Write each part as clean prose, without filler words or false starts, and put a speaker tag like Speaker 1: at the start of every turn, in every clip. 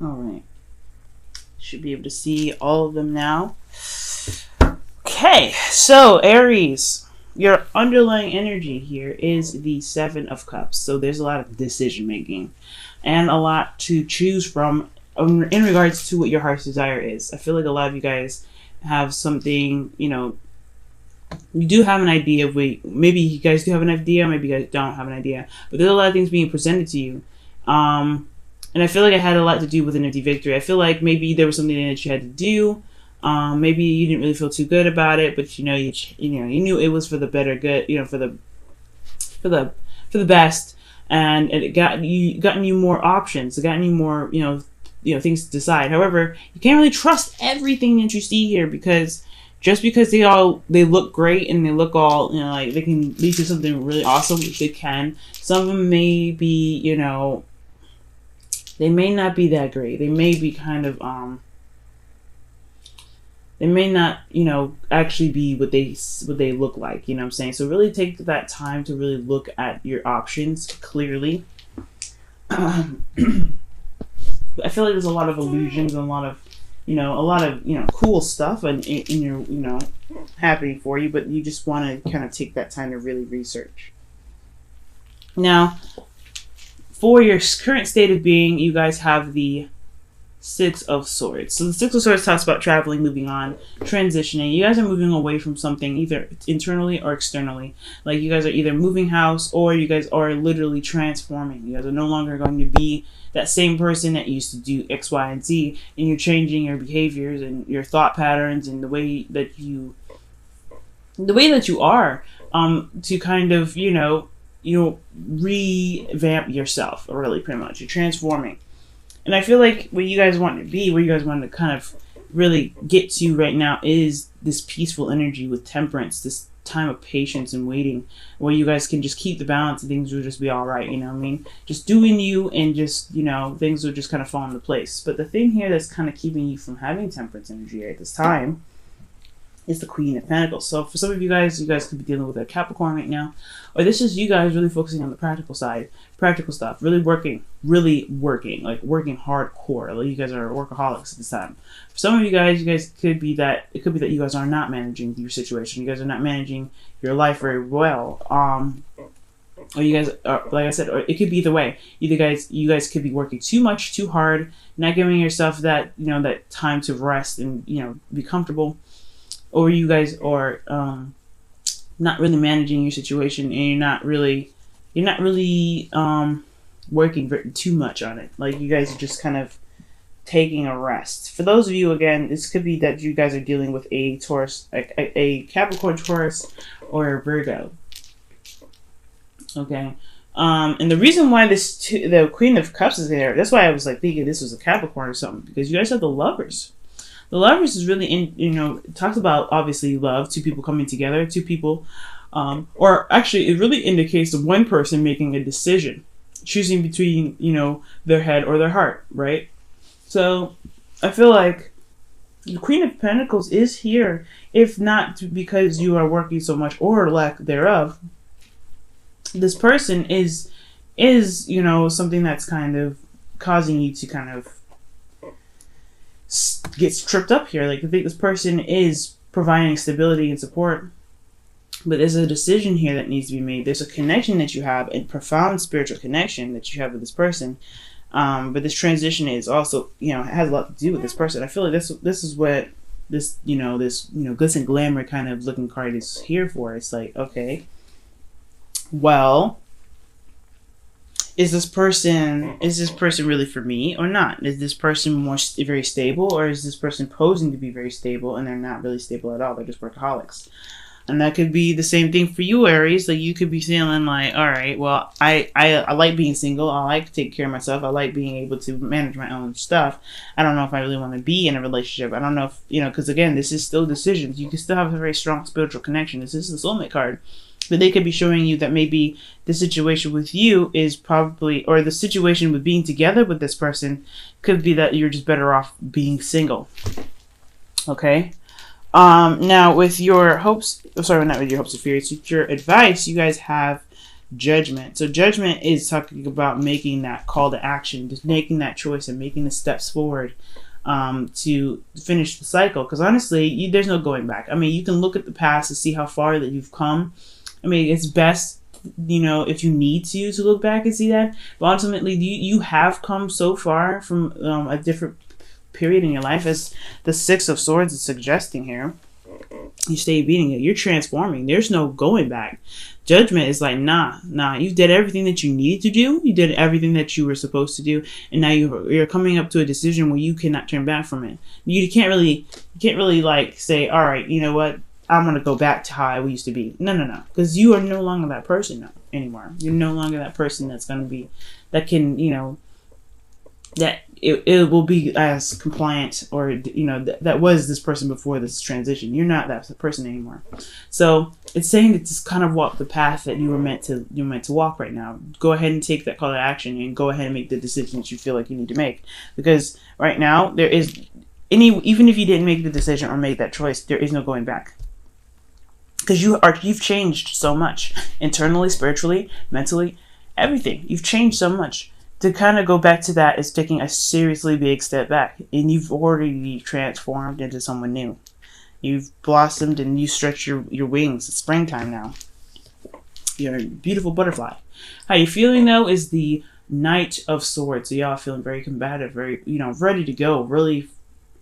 Speaker 1: All right. Should be able to see all of them now. Okay, so Aries, your underlying energy here is the Seven of Cups. So there's a lot of decision making and a lot to choose from in regards to what your heart's desire is. I feel like a lot of you guys have something, you do have an idea of maybe you guys do have an idea, maybe you guys don't have an idea, but there's a lot of things being presented to you. And I feel like it had a lot to do with an empty victory. I feel like maybe there was something that you had to do. Maybe you didn't really feel too good about it, but you knew it was for the better good, for the best, and it gotten you more options, it gotten you more, things to decide. However, you can't really trust everything that you see here, because just because they look great and they look all, like they can lead to something really awesome, which they can. Some of them may be, they may not be that great. They may be kind of they may not, actually be what they look like, you know what I'm saying? So really take that time to really look at your options clearly. I feel like there's a lot of illusions and a lot of cool stuff in your happening for you, but you just want to kind of take that time to really research. Now, for your current state of being, you guys have the Six of Swords. So the Six of Swords talks about traveling, moving on, transitioning. You guys are moving away from something, either internally or externally. Like you guys are either moving house, or you guys are literally transforming. You guys are no longer going to be that same person that used to do X, Y, and Z, and you're changing your behaviors and your thought patterns and the way that you are, to kind of revamp yourself. Really, pretty much, you're transforming. And I feel like where you guys want to be, where you guys want to kind of really get to right now, is this peaceful energy with temperance, this time of patience and waiting, where you guys can just keep the balance and things will just be all right, you know what I mean? Just doing you, and just, things will just kind of fall into place. But the thing here that's kind of keeping you from having temperance energy at this time is the Queen of Pentacles. So for some of you guys could be dealing with a Capricorn right now, or this is you guys really focusing on the practical side, practical stuff, really working, like working hardcore. Like you guys are workaholics at this time. For some of you guys could be that you guys are not managing your situation. You guys are not managing your life very well. Or you guys are, like I said, or it could be either way. You guys could be working too much, too hard, not giving yourself that that time to rest and be comfortable. Or you guys are not really managing your situation, and you're not really working too much on it. Like you guys are just kind of taking a rest. For those of you, again, this could be that you guys are dealing with a Taurus, a Capricorn, Taurus, or a Virgo. Okay. And the reason why the Queen of Cups is there, that's why I was like thinking this was a Capricorn or something, because you guys have the Lovers. The Lovers is really it talks about obviously love, two people coming together, two people, or actually it really indicates the one person making a decision, choosing between, their head or their heart, right? So I feel like the Queen of Pentacles is here, if not because you are working so much or lack thereof. This person is something that's kind of causing you to kind of gets tripped up here. Like I think this person is providing stability and support, but there's a decision here that needs to be made. There's a connection that you have, a profound spiritual connection that you have with this person, but this transition is also has a lot to do with this person. I feel like this is what this glitz and glamour kind of looking card is here for. It's like, okay, well, is this person really for me or not? Is this person very stable, or is this person posing to be very stable and they're not really stable at all? They're just workaholics. And that could be the same thing for you, Aries. Like you could be feeling like, all right, well, I like being single. I like to take care of myself. I like being able to manage my own stuff. I don't know if I really want to be in a relationship. I don't know if, because again, this is still decisions. You can still have a very strong spiritual connection. This is the soulmate card. But they could be showing you that maybe the situation with you is probably, or the situation with being together with this person could be that you're just better off being single. Okay? Now with your hopes, not with your hopes and fears, with your advice, you guys have Judgment. So Judgment is talking about making that call to action, just making that choice and making the steps forward to finish the cycle. Because honestly, there's no going back. I mean, you can look at the past to see how far that you've come. I mean, it's best, if you need to look back and see that. But ultimately, you have come so far from a different period in your life, as the Six of Swords is suggesting here. You stay beating it. You're transforming. There's no going back. Judgment is like, nah. You did everything that you needed to do. You did everything that you were supposed to do, and now you're coming up to a decision where you cannot turn back from it. You can't really like say, all right, you know what? I'm gonna go back to how I used to be. No, because you are no longer that person anymore. You're no longer that person that's gonna be, that can, that it will be as compliant, or that was this person before this transition. You're not that person anymore. So it's saying to just kind of walk the path that you're meant to walk right now. Go ahead and take that call to action, and go ahead and make the decisions you feel like you need to make. Because right now there is even if you didn't make the decision or make that choice, there is no going back. Because you've changed so much internally, spiritually, mentally, everything. You've changed so much. To kind of go back to that is taking a seriously big step back, and you've already transformed into someone new. You've blossomed and you stretch your wings. It's springtime now. You're a beautiful butterfly. How you feeling though is the Knight of Swords. So y'all feeling very combative, very ready to go. Really,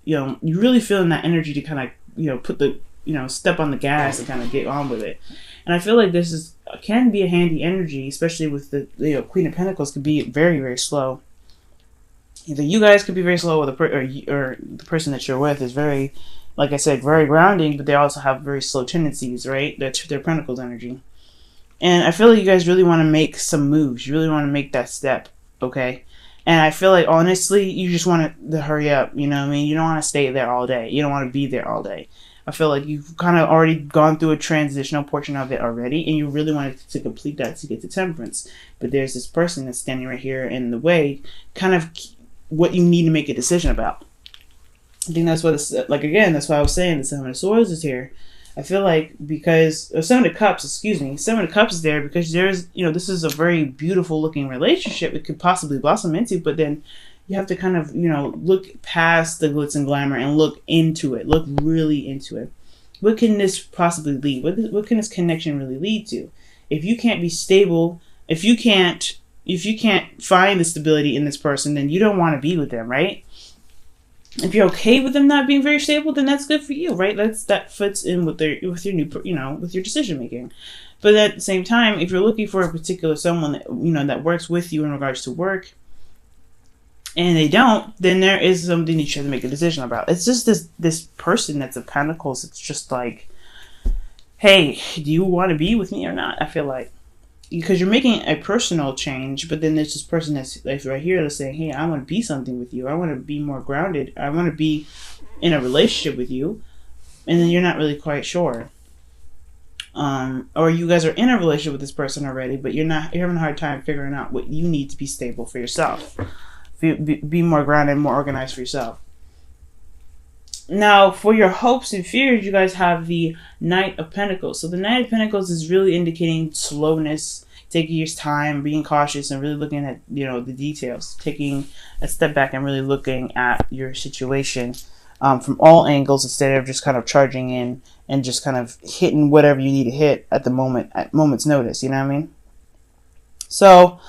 Speaker 1: you're really feeling that energy to kind of put the step on the gas and kind of get on with it. And I feel like this can be a handy energy, especially with the Queen of Pentacles, could be very, very slow. Either you guys could be very slow, or the person that you're with is very, like I said, very grounding, but they also have very slow tendencies, right? That's their Pentacles energy. And I feel like you guys really want to make some moves. You really want to make that step, okay? And I feel like, honestly, you just want to hurry up, you know what I mean? You don't want to stay there all day. You don't want to be there all day. I feel like you've kind of already gone through a transitional portion of it already, and you really wanted to complete that to get to Temperance. But there's this person that's standing right here in the way, kind of what you need to make a decision about. I think that's what it's like. Again, that's why I was saying the Seven of Swords is here. I feel like because Seven of Cups is there because there's this is a very beautiful looking relationship it could possibly blossom into, but then you have to kind of, look past the glitz and glamour and look into it. Look really into it. What can this possibly lead? What can this connection really lead to? If you can't be stable, if you can't find the stability in this person, then you don't want to be with them, right? If you're okay with them not being very stable, then that's good for you, right? That fits in with your new, with your decision making. But at the same time, if you're looking for a particular someone that that works with you in regards to work, and they don't, then there is something that you have to make a decision about. It's just this person that's of Pentacles. It's just like, hey, do you want to be with me or not? I feel like, because you're making a personal change, but then there's this person that's right here that's saying, hey, I want to be something with you. I want to be more grounded. I want to be in a relationship with you. And then you're not really quite sure. Or you guys are in a relationship with this person already, but you're having a hard time figuring out what you need to be stable for yourself. Be more grounded, more organized for yourself. Now, for your hopes and fears, you guys have the Knight of Pentacles. So the Knight of Pentacles is really indicating slowness, taking your time, being cautious, and really looking at the details, taking a step back and really looking at your situation from all angles instead of just kind of charging in and just kind of hitting whatever you need to hit at moment's notice. You know what I mean? So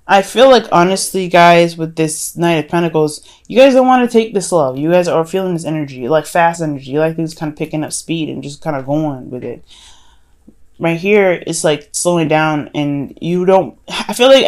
Speaker 1: I feel like, honestly, guys, with this Knight of Pentacles, you guys don't want to take this slow. You guys are feeling this energy. You like fast energy. You like things kind of picking up speed and just kind of going with it. Right here, it's like slowing down, and you don't. I feel like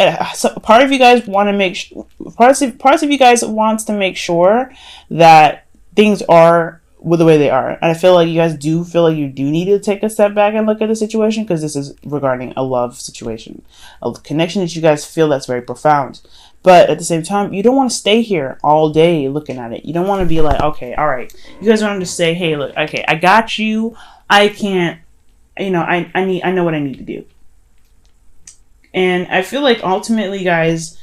Speaker 1: part of you guys want to make parts of you guys wants to make sure that things are with the way they are. And I feel like you guys do feel like you do need to take a step back and look at the situation, because this is regarding a love situation, a connection that you guys feel that's very profound. But at the same time, you don't want to stay here all day looking at it. You don't want to be like, okay, all right. You guys want to say, hey, look, okay, I got you. I can't, I know what I need to do. And I feel like ultimately, guys,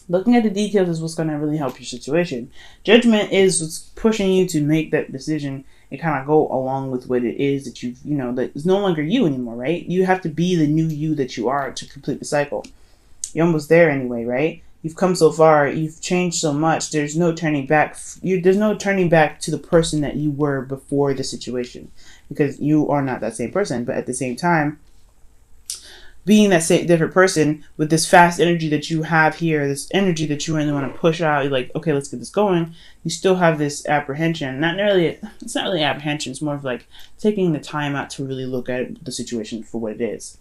Speaker 1: looking at the details is what's going to really help your situation. Judgment is what's pushing you to make that decision and kind of go along with what it is that that is no longer you anymore, right? You have to be the new you that you are to complete the cycle. You're almost there anyway, right? You've come so far. You've changed so much. There's no turning back. There's no turning back to the person that you were before the situation, because you are not that same person. But at the same time, being that same different person with this fast energy that you have here, this energy that you really want to push out, you're like, okay, let's get this going. You still have this apprehension. It's not really apprehension. It's more of like taking the time out to really look at the situation for what it is.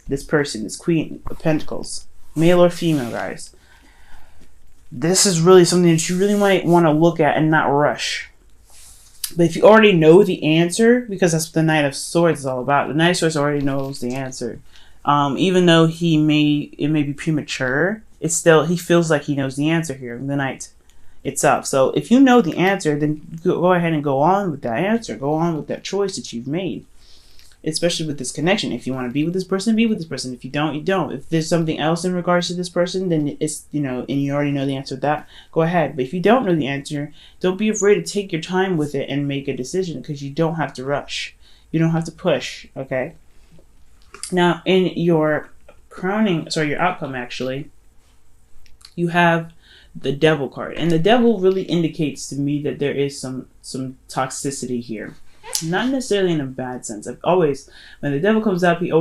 Speaker 1: This person, this Queen of Pentacles, male or female, guys. This is really something that you really might want to look at and not rush. But if you already know the answer, because that's what the Knight of Swords is all about. The Knight of Swords already knows the answer. Even though it may be premature, it's still, he feels like he knows the answer here, the Knight itself. So if you know the answer, then go ahead and go on with that answer. Go on with that choice that you've made. Especially with this connection. If you want to be with this person, be with this person. If you don't, you don't. If there's something else in regards to this person, then it's, and you already know the answer to that, go ahead. But if you don't know the answer, don't be afraid to take your time with it and make a decision, because you don't have to rush. You don't have to push, okay? Now, in your your outcome, actually, you have the Devil card. And the Devil really indicates to me that there is some toxicity here. Not necessarily in a bad sense. When the Devil comes up, it's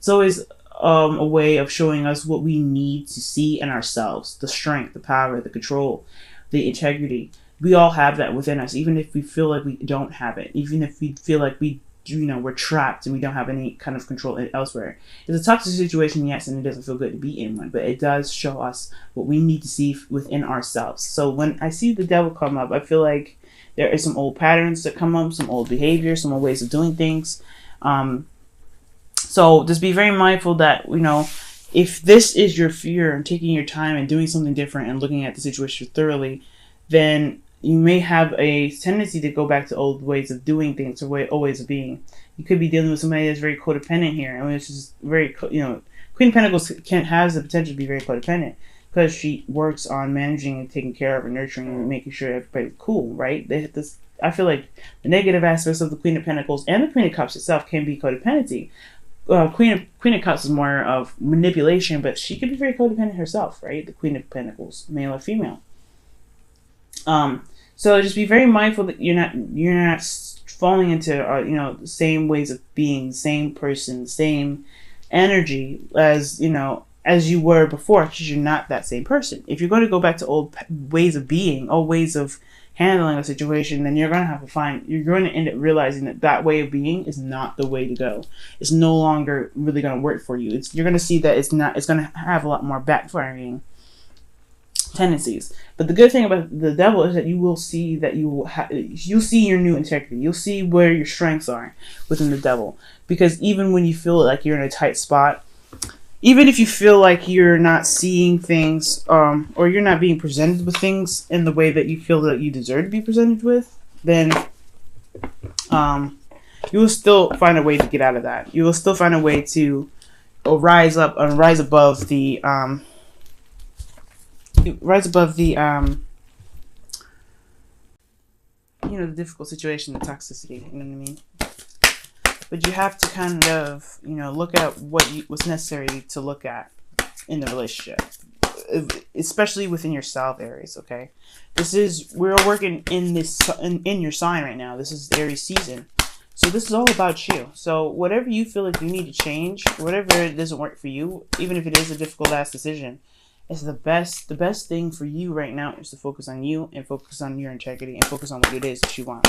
Speaker 1: always a way of showing us what we need to see in ourselves. The strength, the power, the control, the integrity. We all have that within us, even if we feel like we don't have it. Even if we feel like we're trapped and we don't have any kind of control elsewhere. It's a toxic situation, yes, and it doesn't feel good to be in one, but it does show us what we need to see within ourselves. So when I see the Devil come up, I feel like there is some old patterns that come up, some old behavior, some old ways of doing things. So just be very mindful that, if this is your fear and taking your time and doing something different and looking at the situation thoroughly, then you may have a tendency to go back to old ways of doing things or old ways of being. You could be dealing with somebody that's very codependent here. I mean, it's just very, Queen of Pentacles has the potential to be very codependent, because she works on managing and taking care of and nurturing and making sure everybody's cool, right? I feel like the negative aspects of the Queen of Pentacles and the Queen of Cups itself can be codependency. Queen of Cups is more of manipulation, but she can be very codependent herself, right? The Queen of Pentacles, male or female. So just be very mindful that you're not falling into the same ways of being, the same person, same energy as you were before, because you're not that same person. If you're going to go back to old ways of being, old ways of handling a situation, then you're going to end up realizing that way of being is not the way to go. It's no longer really going to work for you. You're going to see that it's going to have a lot more backfiring tendencies. But the good thing about the Devil is that you will see that you'll see your new integrity. You'll see where your strengths are within the Devil. Because even when you feel like you're in a tight spot, even if you feel like you're not seeing things, or you're not being presented with things in the way that you feel that you deserve to be presented with, then you will still find a way to get out of that. You will still find a way to rise above the the difficult situation, the toxicity. You know what I mean? But you have to kind of, look at what's necessary to look at in the relationship, especially within yourself, Aries. Okay, we're working in your sign right now. This is Aries season, so this is all about you. So whatever you feel like you need to change, whatever doesn't work for you, even if it is a difficult ass decision, it's the best thing for you right now is to focus on you and focus on your integrity and focus on what it is that you want.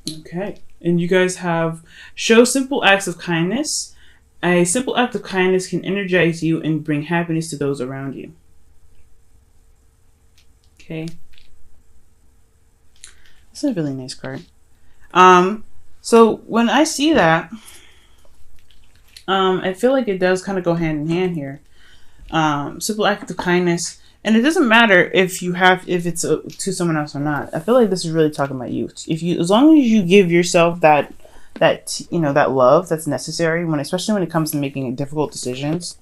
Speaker 1: Okay. And you guys have show simple acts of kindness. A simple act of kindness can energize you and bring happiness to those around you. Okay. That's a really nice card. So when I see that, I feel like it does kind of go hand in hand here. Simple act of kindness. And it doesn't matter if it's to someone else or not. I feel like this is really talking about you. As long as you give yourself that that, you know, that love that's necessary when, especially when it comes to making difficult decisions,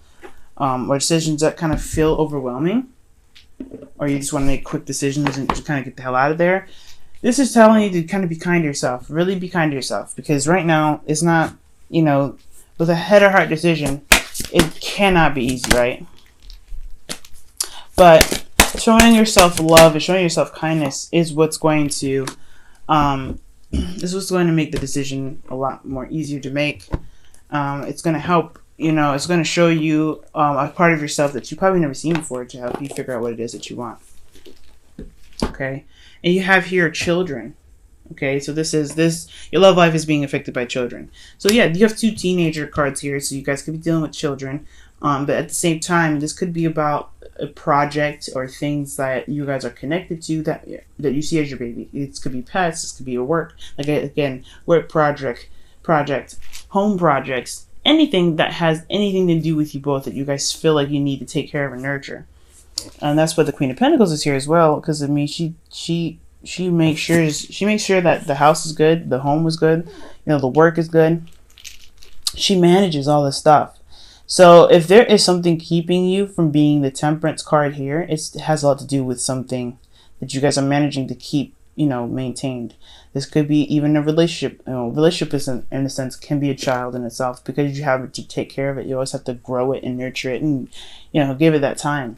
Speaker 1: or decisions that kind of feel overwhelming, or you just want to make quick decisions and just kind of get the hell out of there. This is telling you to kind of be kind to yourself. Really be kind to yourself, because right now it's not, you know, with a head or heart decision, it cannot be easy, right? But showing yourself love and showing yourself kindness is what's going to make the decision a lot more easier to make. It's going to help, you know, it's going to show you a part of yourself that you've probably never seen before to help you figure out what it is that you want. Okay? And you have here children. Okay, so your love life is being affected by children. So yeah, you have 2 teenager cards here, so you guys could be dealing with children. But at the same time, this could be about a project or things that you guys are connected to that you see as your baby. It could be pets, this could be your work. Like, again, work project, home projects, anything that has anything to do with you both that you guys feel like you need to take care of and nurture. And that's what the Queen of Pentacles is here as well, because I mean, she makes sure that the house is good, the home is good, you know, the work is good. She manages all this stuff. So if there is something keeping you from being the Temperance card here, it has a lot to do with something that you guys are managing to keep, you know, maintained. This could be even a relationship. You know, relationship is in a sense can be a child in itself, because you have to take care of it. You always have to grow it and nurture it, and, you know, give it that time.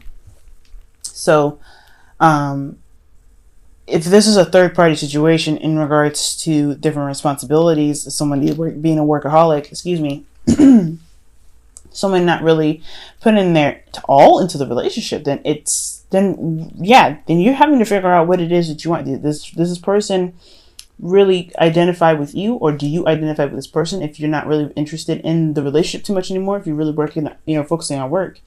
Speaker 1: So, if this is a third-party situation in regards to different responsibilities, someone being a workaholic, someone not really putting their all into the relationship, then you're having to figure out what it is that you want. Does this person really identify with you, or do you identify with this person? If you're not really interested in the relationship too much anymore, if you're really working, you know, focusing on work.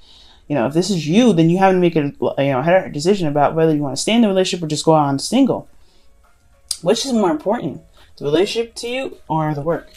Speaker 1: You know, if this is you, then you have to make a decision about whether you want to stay in the relationship or just go on single. Which is more important, the relationship to you or the work?